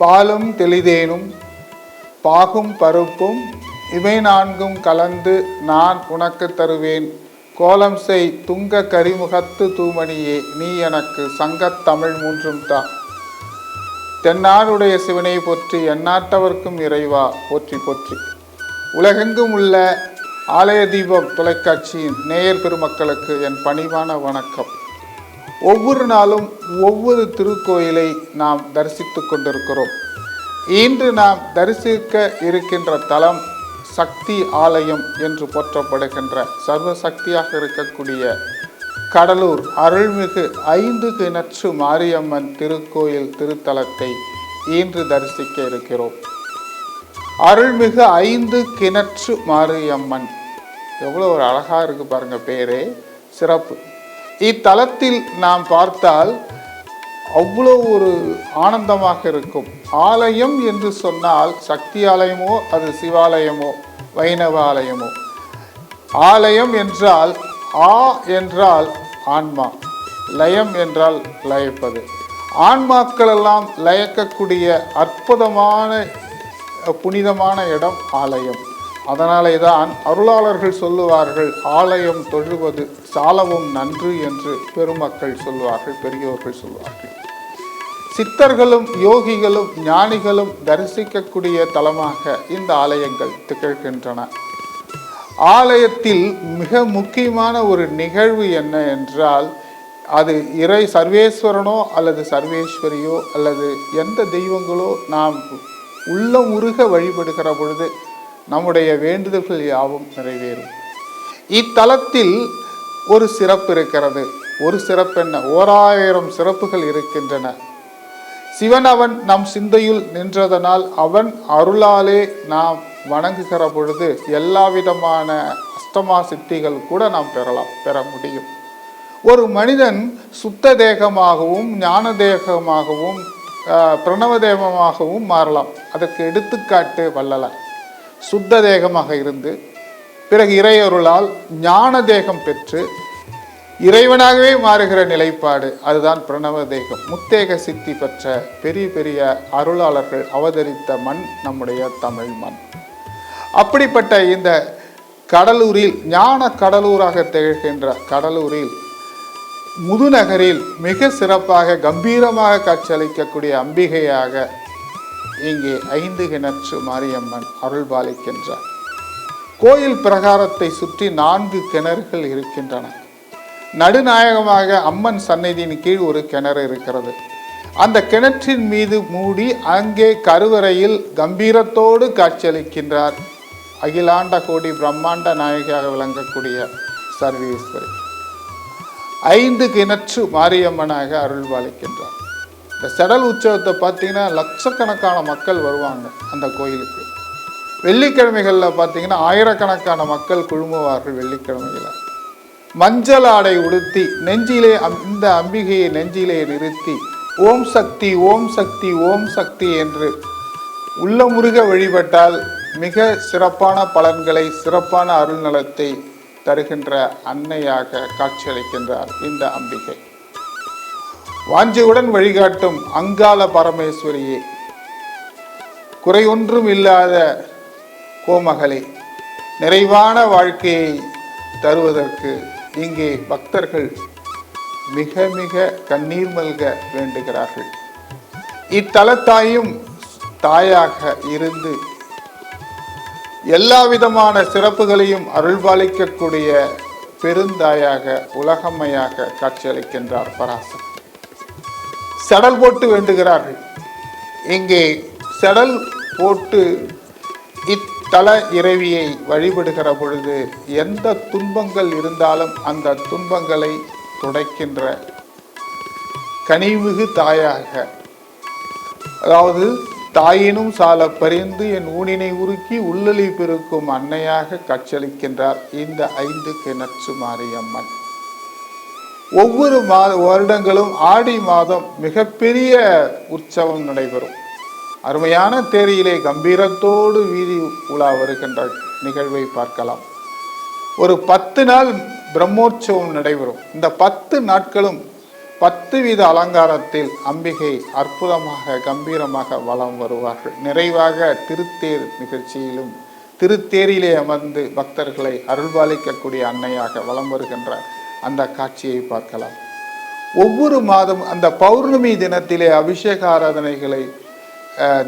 பாலும் தெளிதேனும் பாகும் பருப்பும் இவை நான்கும் கலந்து நான் உனக்கு தருவேன். கோலம் செய் துங்க கரிமுகத்து தூமணியே, நீ எனக்கு சங்கத் தமிழ் மூன்றும் தா. தென்னாடுடைய சிவனை போற்றி, எந்நாட்டவர்க்கும் இறைவா போற்றி போற்றி. உலகெங்கும் உள்ள ஆலய தீபம் தொலைக்காட்சியின் நேயர் பெருமக்களுக்கு என் பணிவான வணக்கம். ஒவ்வொரு நாளும் ஒவ்வொரு திருக்கோயிலை நாம் தரிசித்து கொண்டிருக்கிறோம். இன்று நாம் தரிசிக்க இருக்கின்ற தலம் சக்தி ஆலயம் என்று போற்றப்படுகின்ற சர்வசக்தியாக இருக்கக்கூடிய கடலூர் அருள்மிகு 5 கிணற்று மாரியம்மன் திருக்கோயில் திருத்தலத்தை இன்று தரிசிக்க இருக்கிறோம். அருள்மிகு 5 கிணற்று மாரியம்மன், எவ்வளோ ஒரு அழகா இருக்கு பாருங்க, பேரே சிறப்பு. இத்தலத்தில் நாம் பார்த்தால் அவ்வளோ ஒரு ஆனந்தமாக இருக்கும். ஆலயம் என்று சொன்னால் சக்தி ஆலயமோ அது சிவாலயமோ வைணவ ஆலயமோ, ஆலயம் என்றால் ஆ என்றால் ஆன்மா, லயம் என்றால் லயப்பது. ஆன்மாக்கள் எல்லாம் லயக்கக்கூடிய அற்புதமான புனிதமான இடம் ஆலயம். அதனாலே தான் அருளாளர்கள் சொல்லுவார்கள், ஆலயம் தொழுவது சாலவும் நன்று என்று பெருமக்கள் சொல்வார்கள், பெரியோர்கள் சொல்வார்கள். சித்தர்களும் யோகிகளும் ஞானிகளும் தரிசிக்கக்கூடிய தலமாக இந்த ஆலயங்கள் திகழ்கின்றன. ஆலயத்தில் மிக முக்கியமான ஒரு நிகழ்வு என்ன என்றால், அது இறை சர்வேஸ்வரனோ அல்லது சர்வேஸ்வரியோ அல்லது எந்த தெய்வங்களோ நாம் உள்ளம் உருக வழிபடுகிற பொழுது நம்முடைய வேண்டுதல்கள் யாவும் நிறைவேறும். இத்தலத்தில் ஒரு சிறப்பு இருக்கிறது. ஒரு சிறப்பு என்ன? 1000 சிறப்புகள் இருக்கின்றன. சிவன் அவன் நம் சிந்தையில் நின்றதனால் அவன் அருளாலே நாம் வணங்குகிற பொழுது எல்லா விதமான அஷ்டமா சித்திகள் கூட நாம் பெற முடியும். ஒரு மனிதன் சுத்த தேகமாகவும் ஞான தேகமாகவும் பிரணவ தேகமாகவும் மாறலாம். அதற்கு எடுத்துக்காட்டு வள்ளலார். சுத்த தேகமாக இருந்து பிறகு இறையருளால் ஞான தேகம் பெற்று இறைவனாகவே மாறுகிற நிலைப்பாடு, அதுதான் பிரணவ தேகம். முத்தேக சித்தி பெற்ற பெரிய பெரிய அருளாளர்கள் அவதரித்த மண் நம்முடைய தமிழ் மண். அப்படிப்பட்ட இந்த கடலூரில், ஞான கடலூராக திகழ்கின்ற கடலூரில் முதுநகரில் மிக சிறப்பாக கம்பீரமாக காட்சியளிக்கக்கூடிய அம்பிகையாக இங்கே 5 கிணற்று மாரியம்மன் அருள் பாலிக்கின்றார். கோயில் பிரகாரத்தை சுற்றி 4 கிணறுகள் இருக்கின்றன. நடுநாயகமாக அம்மன் சந்நிதியின் கீழ் ஒரு கிணறு இருக்கிறது. அந்த கிணற்றின் மீது மூடி அங்கே கருவறையில் கம்பீரத்தோடு காட்சியளிக்கின்றார் அகிலாண்ட கோடி பிரம்மாண்ட நாயகியாக விளங்கக்கூடிய சர்வேஸ்வரி. 5 கிணற்று மாரியம்மனாக அருள் பாலிக்கின்றார். இந்த செடல் உற்சவத்தை பார்த்தீங்கன்னா லட்சக்கணக்கான மக்கள் வருவாங்க அந்த கோயிலுக்கு. வெள்ளிக்கிழமைகளில் பார்த்தீங்கன்னா ஆயிரக்கணக்கான மக்கள் குழுமுவார்கள். வெள்ளிக்கிழமையில் மஞ்சள் ஆடை உடுத்தி நெஞ்சிலே இந்த அம்பிகையை நெஞ்சிலே நிறுத்தி ஓம் சக்தி ஓம் சக்தி ஓம் சக்தி என்று உள்ளமுருக வழிபட்டால் மிக சிறப்பான பலன்களை, சிறப்பான அருள் நலத்தை தருகின்ற அன்னையாக காட்சியளிக்கின்றார் இந்த அம்பிகை. வாஞ்சியுடன் வழிகாட்டும் அங்காள பரமேஸ்வரியே, குறையொன்றும் இல்லாத கோமகளே, நிறைவான வாழ்க்கையை தருவதற்கு இங்கே பக்தர்கள் மிக மிக கண்ணீர் மல்க வேண்டுகிறார்கள். இத்தலத்தாயும் தாயாக இருந்து எல்லா விதமான சிறப்புகளையும் அருள்பாலிக்கக்கூடிய பெருந்தாயாக உலகம்மையாக காட்சியளிக்கின்றார் பராசக்தி. செடல் போட்டு வேண்டுகிறார்கள். இங்கே செடல் போட்டு இத்தல இறைவியை வழிபடுகிற பொழுது எந்த துன்பங்கள் இருந்தாலும் அந்த துன்பங்களை துடைக்கின்ற கனிமிகு தாயாக, அதாவது தாயினும் சால பறிந்து என் ஊனினை உருக்கி உள்ளலி பெருக்கும் அன்னையாக காட்சியளிக்கின்றார் இந்த 5 கிணற்று மாரியம்மன். ஒவ்வொரு வருடங்களும் ஆடி மாதம் மிகப்பெரிய உற்சவம் நடைபெறும். அருமையான தேரியிலே கம்பீரத்தோடு வீதி உலா வருகின்ற நிகழ்வை பார்க்கலாம். ஒரு 10 நாள் பிரம்மோற்சவம் நடைபெறும். இந்த 10 நாட்களும் 10 வித அலங்காரத்தில் அம்பிகை அற்புதமாக கம்பீரமாக வலம் வருவார்கள். நிறைவாக திருத்தேர் நிகழ்ச்சியிலும் திருத்தேரிலே அமர்ந்து பக்தர்களை அருள்பாலிக்கக்கூடிய அன்னையாக வலம் வருகின்ற அந்த காட்சியை பார்க்கலாம். ஒவ்வொரு மாதம் அந்த பௌர்ணமி தினத்திலே அபிஷேக ஆராதனைகளை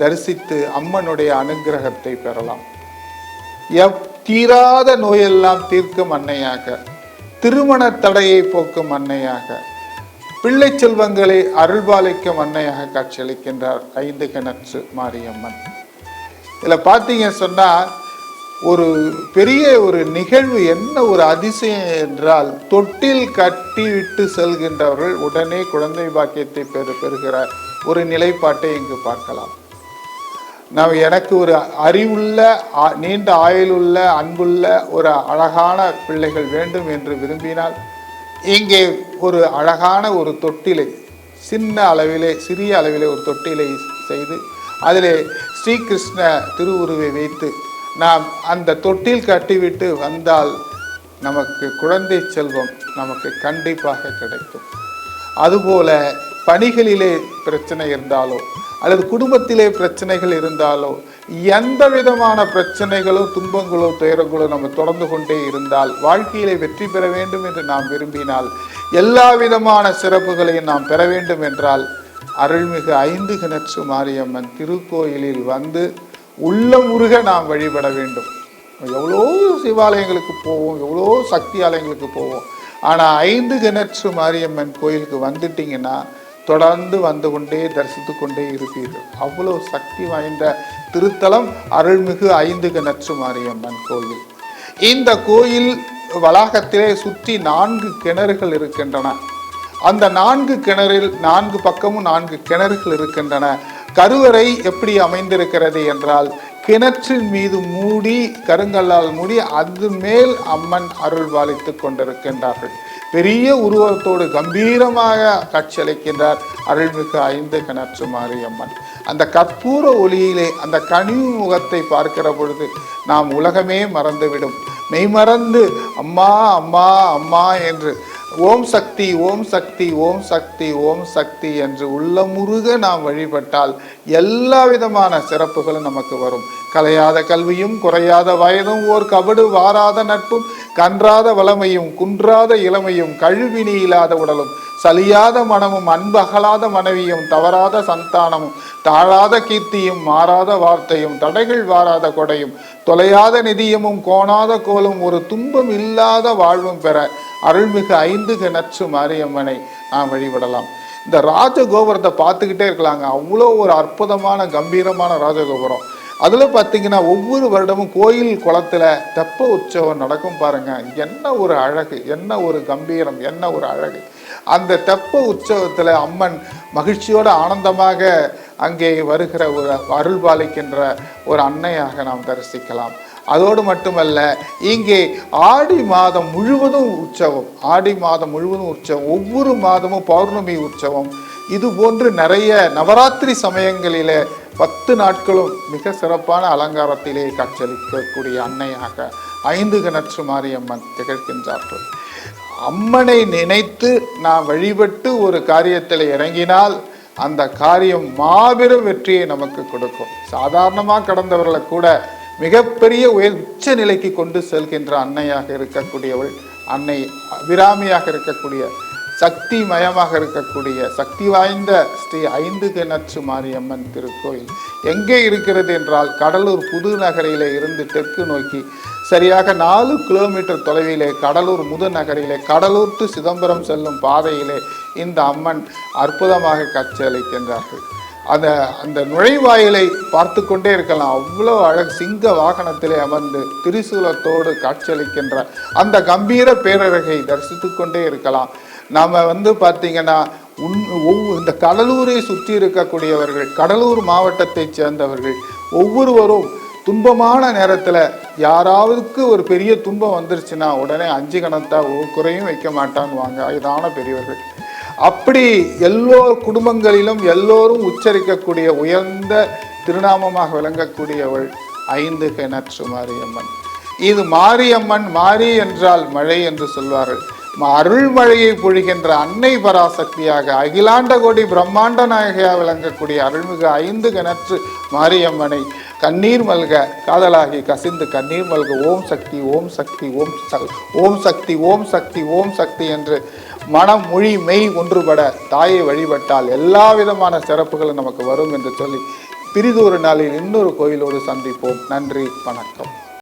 தரிசித்து அம்மனுடைய அனுகிரகத்தை பெறலாம். தீராத நோயெல்லாம் தீர்க்கும் அன்னையாக, திருமண தடையை போக்கும் அன்னையாக, பிள்ளை செல்வங்களை அருள்பாலிக்கும் அன்னையாக காட்சியளிக்கின்றார் 5 கிணற்று மாரியம்மன். இதில் பார்த்தீங்க சொன்னால் ஒரு பெரிய ஒரு நிகழ்வு, என்ன ஒரு அதிசயம் என்றால், தொட்டில் கட்டி விட்டு செல்கின்றவர்கள் உடனே குழந்தை பாக்கியத்தை பெறுகிற ஒரு நிலைப்பாட்டை இங்கு பார்க்கலாம். எனக்கு ஒரு அறிவுள்ள, நீண்ட ஆயுளுள்ள, அன்புள்ள ஒரு அழகான பிள்ளைகள் வேண்டும் என்று விரும்பினால் இங்கே ஒரு அழகான ஒரு தொட்டிலை, சின்ன அளவிலே, சிறிய அளவிலே ஒரு தொட்டிலை செய்து அதிலே ஸ்ரீகிருஷ்ண திருவுருவை வைத்து நாம் அந்த தொட்டில் கட்டிவிட்டு வந்தால் நமக்கு குழந்தை செல்வம் நமக்கு கண்டிப்பாக கிடைக்கும். அதுபோல பணிகளிலே பிரச்சனை இருந்தாலோ அல்லது குடும்பத்திலே பிரச்சனைகள் இருந்தாலோ, எந்த விதமான பிரச்சனைகளோ துன்பங்களோ துயரங்களோ நம்ம தொடர்ந்து கொண்டே இருந்தால், வாழ்க்கையிலே வெற்றி பெற வேண்டும் என்று நாம் விரும்பினால், எல்லா விதமான சிறப்புகளையும் நாம் பெற வேண்டும் என்றால், அருள்மிகு 5 கிணற்று மாரியம்மன் திருக்கோயிலில் வந்து உள்ளமுருக நாம் வழிபட வேண்டும். எவ்வளோ சிவாலயங்களுக்கு போவோம், எவ்வளோ சக்தி ஆலயங்களுக்கு போவோம், ஆனால் 5 கிணற்று மாரியம்மன் கோயிலுக்கு வந்துட்டீங்கன்னா தொடர்ந்து வந்து கொண்டே தரிசித்து கொண்டே இருப்பீர்கள். அவ்வளோ சக்தி வாய்ந்த திருத்தலம் அருள்மிகு 5 கிணற்று மாரியம்மன் கோயில். இந்த கோயில் வளாகத்திலே சுற்றி 4 கிணறுகள் இருக்கின்றன. அந்த 4 கிணறில் 4 பக்கமும் 4 கிணறுகள் இருக்கின்றன. கருவறை எப்படி அமைந்திருக்கிறது என்றால், கிணற்றின் மீது மூடி, கருங்கல்லால் மூடி, அது மேல் அம்மன் அருள் பாலித்து கொண்டிருக்கின்றார்கள். பெரிய உருவத்தோடு கம்பீரமாக காட்சியளிக்கின்றார் அருள்மிகு 5 கிணற்று மாரியம்மன். அந்த கற்பூர ஒளியிலே அந்த கனிவு முகத்தை பார்க்கிற பொழுது நாம் உலகமே மறந்துவிடும். மெய்மறந்து அம்மா அம்மா அம்மா என்று ஓம் சக்தி ஓம் சக்தி ஓம் சக்தி ஓம் சக்தி என்று உள்ளமுருக நாம் வழிபட்டால் எல்லா விதமான சிறப்புகளும் நமக்கு வரும். கலையாத கல்வியும் குறையாத வயதும் ஓர் கபடு வாராத நட்பும் கன்றாத வளமையும் குன்றாத இளமையும் கழுவினி இல்லாத உடலும் சலியாத மனமும் அன்பகலாத மனைவியும் தவறாத சந்தானமும் தாழாத கீர்த்தியும் மாறாத வார்த்தையும் தடைகள் வாராத கொடையும் தொலையாத நிதியமும் கோணாத கோலும் ஒரு துன்பம் இல்லாத வாழ்வும் பெற அருள்மிகு 5 கிணற்று மாரியம்மனை நாம் வழிபடலாம். இந்த ராஜகோபுரத்தை பார்த்துக்கிட்டே இருக்கலாங்க. அவ்வளோ ஒரு அற்புதமான கம்பீரமான ராஜகோபுரம். அதில் பார்த்தீங்கன்னா ஒவ்வொரு வருடமும் கோயில் குளத்தில் தெப்ப உற்சவம் நடக்கும் பாருங்க. என்ன ஒரு அழகு, என்ன ஒரு கம்பீரம், என்ன ஒரு அழகு. அந்த தெப்ப உற்சவத்தில் அம்மன் மகிழ்ச்சியோடு ஆனந்தமாக அங்கே வருகிற ஒரு அருள் பாலிக்கின்ற ஒரு அன்னையாக நாம் தரிசிக்கலாம். அதோடு மட்டுமல்ல, இங்கே ஆடி மாதம் முழுவதும் உற்சவம், ஆடி மாதம் முழுவதும் உற்சவம், ஒவ்வொரு மாதமும் பௌர்ணமி உற்சவம். இது போன்று நிறைய நவராத்திரி சமயங்களிலே 10 நாட்களும் மிக சிறப்பான அலங்காரத்திலே காட்சியளிக்கக்கூடிய அன்னையாக 5 கிணற்று மாரியம்மன் திகழ்கின்றார்கள். அம்மனை நினைத்து நாம் வழிபட்டு ஒரு காரியத்தில் இறங்கினால் அந்த காரியம் மாபெரும் வெற்றியை நமக்கு கொடுக்கும். சாதாரணமாக கடந்தவர்களை கூட மிகப்பெரிய உச்ச நிலைக்கு கொண்டு செல்கின்ற அன்னையாக இருக்கக்கூடியவள் அன்னை அபிராமியாக இருக்கக்கூடிய சக்தி மயமாக இருக்கக்கூடிய சக்தி வாய்ந்த ஸ்ரீ 5 கிணற்று மாரியம்மன் திருக்கோயில் எங்கே இருக்கிறது என்றால், கடலூர் புது நகரிலே இருந்து தெற்கு நோக்கி சரியாக 4 கிலோமீட்டர் தொலைவிலே கடலூர் முதநகரிலே கடலூர் டு சிதம்பரம் செல்லும் பாதையிலே இந்த அம்மன் அற்புதமாக காட்சியளிக்கின்றார்கள். அந்த நுழைவாயிலை பார்த்து கொண்டே இருக்கலாம். அவ்வளோ அழகு. சிங்க வாகனத்திலே அமர்ந்து திரிசூலத்தோடு காட்சியளிக்கின்ற அந்த கம்பீர பேரழகை தரிசித்து கொண்டே இருக்கலாம். நாம் பார்த்தீங்கன்னா இந்த கடலூரை சுற்றி இருக்கக்கூடியவர்கள், கடலூர் மாவட்டத்தை சேர்ந்தவர்கள் ஒவ்வொருவரும் துன்பமான நேரத்தில் யாராவதுக்கு ஒரு பெரிய துன்பம் வந்துருச்சுன்னா உடனே 5 கணத்தா குறையும் வைக்க மாட்டான்னு வாங்க இதான பெரியவர்கள். அப்படி எல்லோர் குடும்பங்களிலும் எல்லோரும் உச்சரிக்கக்கூடிய உயர்ந்த திருநாமமாக விளங்கக்கூடியவள் 5 கிணற்று மாரியம்மன். இது மாரியம்மன், மாரி என்றால் மழை என்று சொல்வார்கள். அருள்மழையை பொழிகின்ற அன்னை பராசக்தியாக அகிலாண்ட கோடி பிரம்மாண்ட நாயகியாக விளங்கக்கூடிய அருள்மிகு 5 கிணற்று மாரியம்மனை கண்ணீர் மல்க காதலாகி கசிந்து கண்ணீர் மல்க ஓம் சக்தி ஓம் சக்தி ஓம் ஓம் சக்தி ஓம் சக்தி ஓம் சக்தி என்று மனம் மொழி மெய் ஒன்றுபட தாயை வழிபட்டால் எல்லா விதமான சிறப்புகளும் நமக்கு வரும் என்று சொல்லி பிரிதொரு நாளில் இன்னொரு கோயிலோடு சந்திப்போம். நன்றி, வணக்கம்.